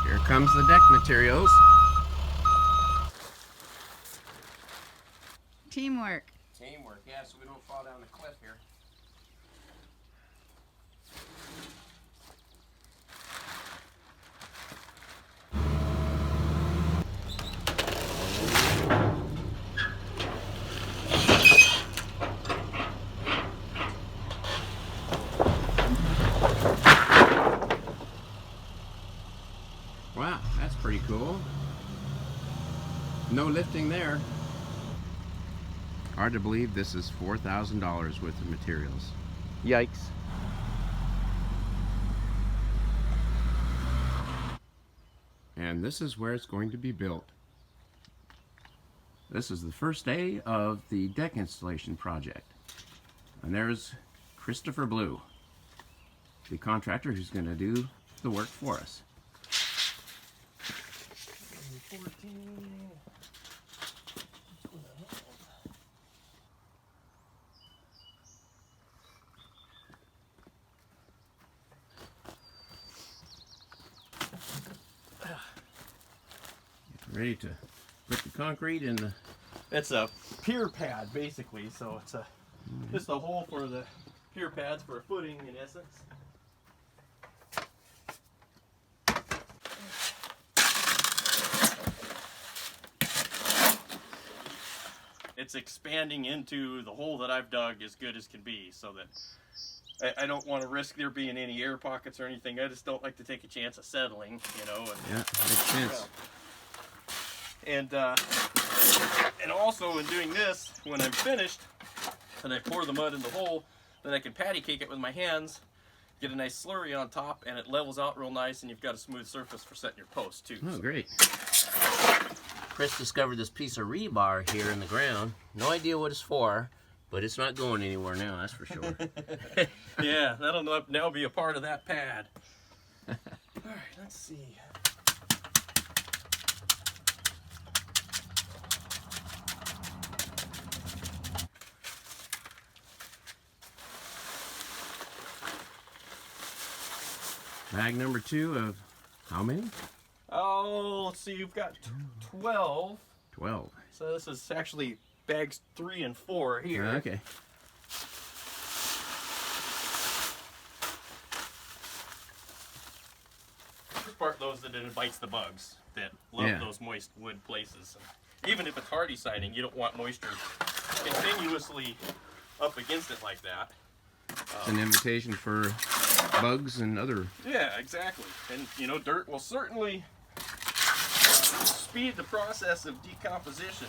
Here comes the deck materials. Teamwork. Teamwork, yeah, so we don't fall down the cliff here. Wow, that's pretty cool. No lifting there. Hard to believe this is $4,000 worth of materials. Yikes. And this is where it's going to be built. This is the first day of the deck installation project. And there's Christopher Blue, the contractor who's going to do the work for us. 14. Ready to put the concrete in the... It's a pier pad basically, so it's a just a hole for the pier pads for a footing in essence. It's expanding into the hole that I've dug as good as can be, so that I don't want to risk there being any air pockets or anything. I just don't like to take a chance of settling, you know. And, yeah, makes sense. And also in doing this, when I'm finished and I pour the mud in the hole, then I can patty cake it with my hands, get a nice slurry on top, and it levels out real nice, and you've got a smooth surface for setting your post too. Oh, great. Chris discovered this piece of rebar here in the ground. No idea what it's for, but it's not going anywhere now, that's for sure. Yeah, that'll now be a part of that pad. All right, let's see. Bag number 2 of how many? Oh, let's see, you've got 12. 12. So this is actually bags 3 and 4 here. Okay. First part those that it invites the bugs that love those moist wood places. Even if it's hardy siding, you don't want moisture continuously up against it like that. It's an invitation for bugs and other... Yeah, exactly. And, you know, dirt will certainly speed the process of decomposition.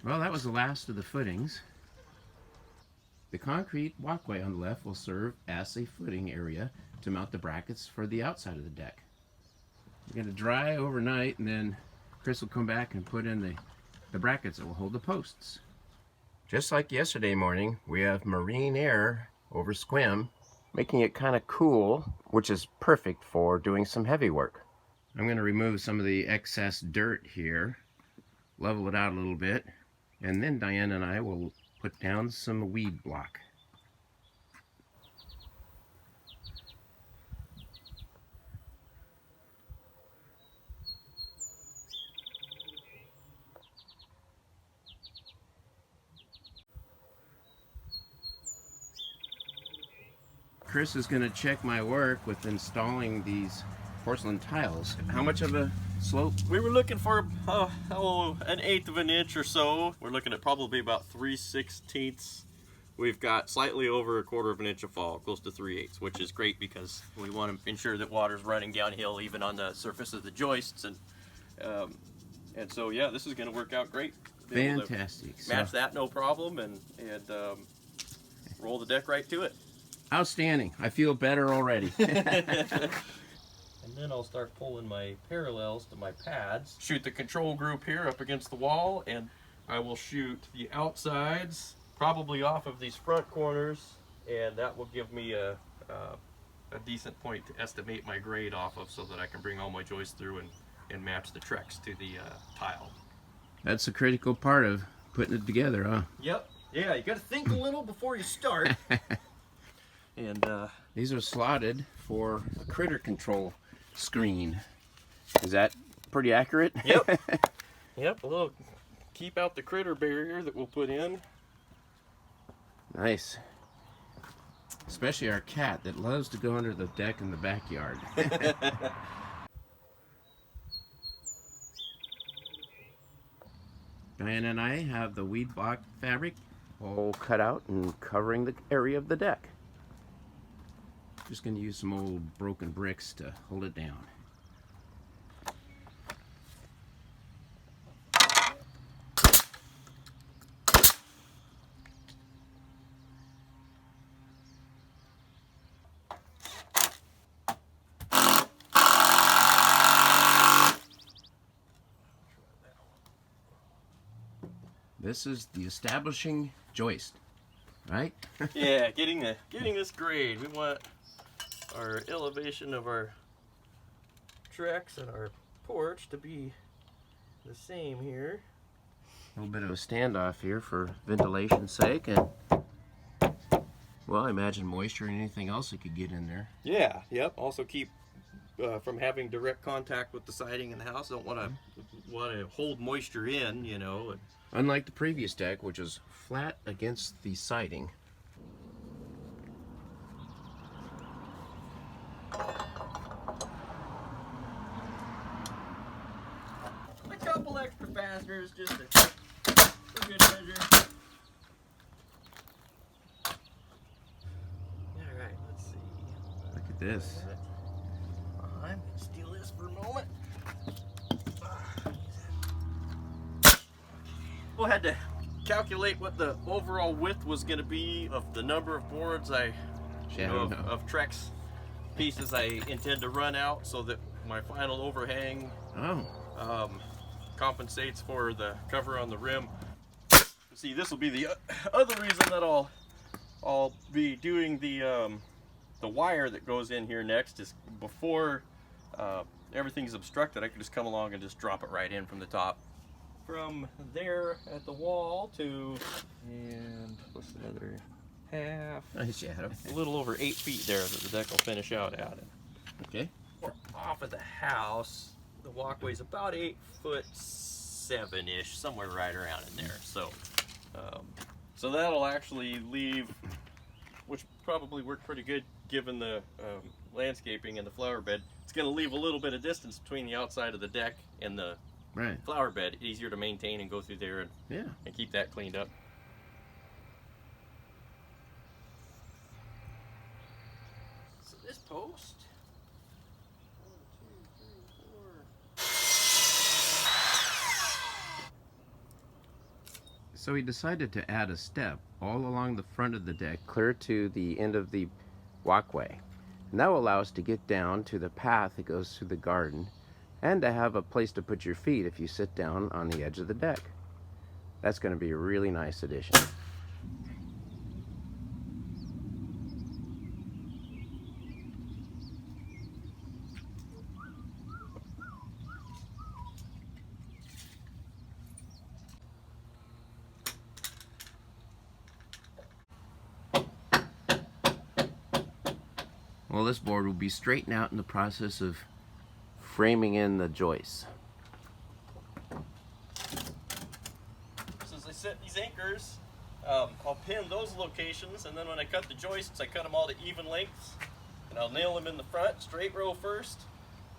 Well, that was the last of the footings. The concrete walkway on the left will serve as a footing area to mount the brackets for the outside of the deck. We're going to dry overnight, and then Chris will come back and put in the brackets that will hold the posts. Just like yesterday morning, we have marine air over Sequim, making it kind of cool, which is perfect for doing some heavy work. I'm going to remove some of the excess dirt here, level it out a little bit, and then Diane and I will put down some weed block. Chris is going to check my work with installing these porcelain tiles. How much of a slope? We were looking for an 1/8 of an inch or so. We're looking at probably about 3/16. We've got slightly over 1/4 of an inch of fall, close to 3/8, which is great because we want to ensure that water's running downhill even on the surface of the joists, and so yeah, this is going to work out great. Fantastic. Match that no problem, and roll the deck right to it. Outstanding. I feel better already. And then I'll start pulling my parallels to my pads. Shoot the control group here up against the wall, and I will shoot the outsides probably off of these front corners, and that will give me a decent point to estimate my grade off of, so that I can bring all my joists through and match the Trex to the tile. That's a critical part of putting it together, huh? Yep. Yeah, you got to think a little before you start. And these are slotted for a critter control screen. Is that pretty accurate? Yep. Yep, a little keep out the critter barrier that we'll put in. Nice. Especially our cat that loves to go under the deck in the backyard. Diana and I have the weed block fabric all cut out and covering the area of the deck. Just going to use some old broken bricks to hold it down. This is the establishing joist, right? Yeah, getting this grade. We want our elevation of our Trex and our porch to be the same here. A little bit of a standoff here for ventilation's sake, and well, I imagine moisture and anything else that could get in there. Yeah, yep. Also keep from having direct contact with the siding in the house. Don't want to hold moisture in, you know. Unlike the previous deck, which is flat against the siding. A couple extra fasteners just for good measure. Alright, let's see. Look at this. I'm going to steal this for a moment. We'll had to calculate what the overall width was going to be of the number of boards of Trex pieces I intend to run out, so that my final overhang compensates for the cover on the rim. See, this will be the other reason that I'll be doing the wire that goes in here next. Is before everything's obstructed, I can just come along and just drop it right in from the top. From there at the wall to, and plus another half. Nice shadow. A little over 8 feet there that the deck will finish out at. Okay. We're off of the house. The walkway's about 8'7" somewhere right around in there. So, so that'll actually leave, which probably worked pretty good given the landscaping and the flower bed. It's going to leave a little bit of distance between the outside of the deck and the flower bed. Easier to maintain and go through there and keep that cleaned up. So this post, 1, 2, 3, 4. So we decided to add a step all along the front of the deck, clear to the end of the walkway. And that will allow us to get down to the path that goes through the garden, and to have a place to put your feet if you sit down on the edge of the deck. That's going to be a really nice addition. Well, this board will be straightened out in the process of framing in the joists. So as I set these anchors, I'll pin those locations, and then when I cut the joists, I cut them all to even lengths, and I'll nail them in the front, straight row first,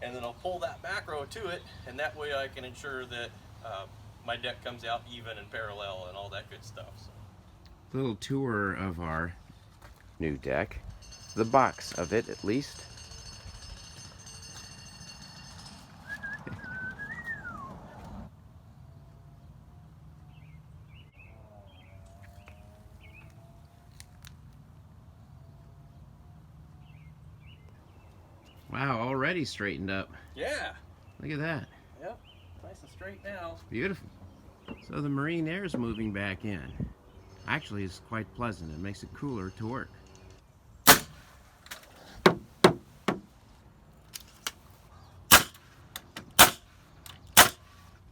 and then I'll pull that back row to it, and that way I can ensure that my deck comes out even and parallel and all that good stuff. So. Little tour of our new deck, the box of it at least. Wow, already straightened up. Yeah. Look at that. Yep. Nice and straight now. Beautiful. So the marine air is moving back in. Actually, it's quite pleasant. It makes it cooler to work.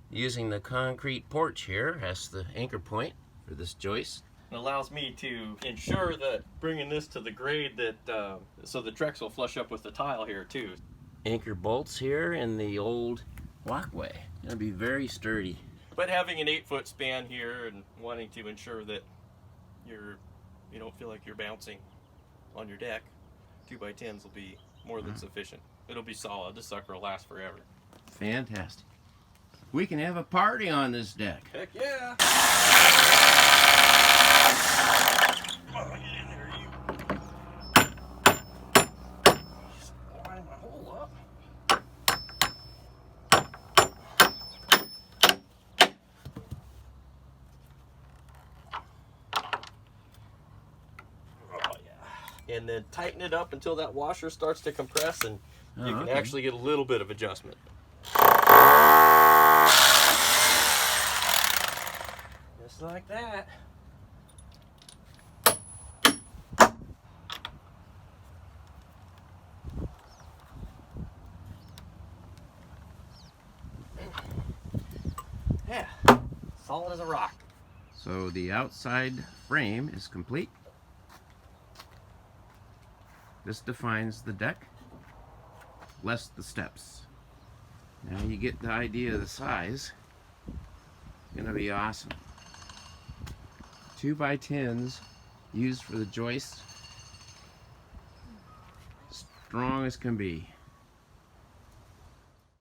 Using the concrete porch here as the anchor point for this joist. It allows me to ensure that bringing this to the grade that so the Trex will flush up with the tile here too. Anchor bolts here in the old walkway. Gonna be very sturdy. But having an 8-foot span here and wanting to ensure that you don't feel like you're bouncing on your deck, 2x10s will be more than sufficient. It'll be solid. This sucker will last forever. Fantastic. We can have a party on this deck. Heck yeah! Come on, get in there, you. Just line my hole up. Oh yeah. And then tighten it up until that washer starts to compress, and you can actually get a little bit of adjustment. Just like that. Yeah, solid as a rock. So the outside frame is complete. This defines the deck, less the steps. Now you get the idea of the size. Gonna be awesome. 2x10s used for the joists. Strong as can be.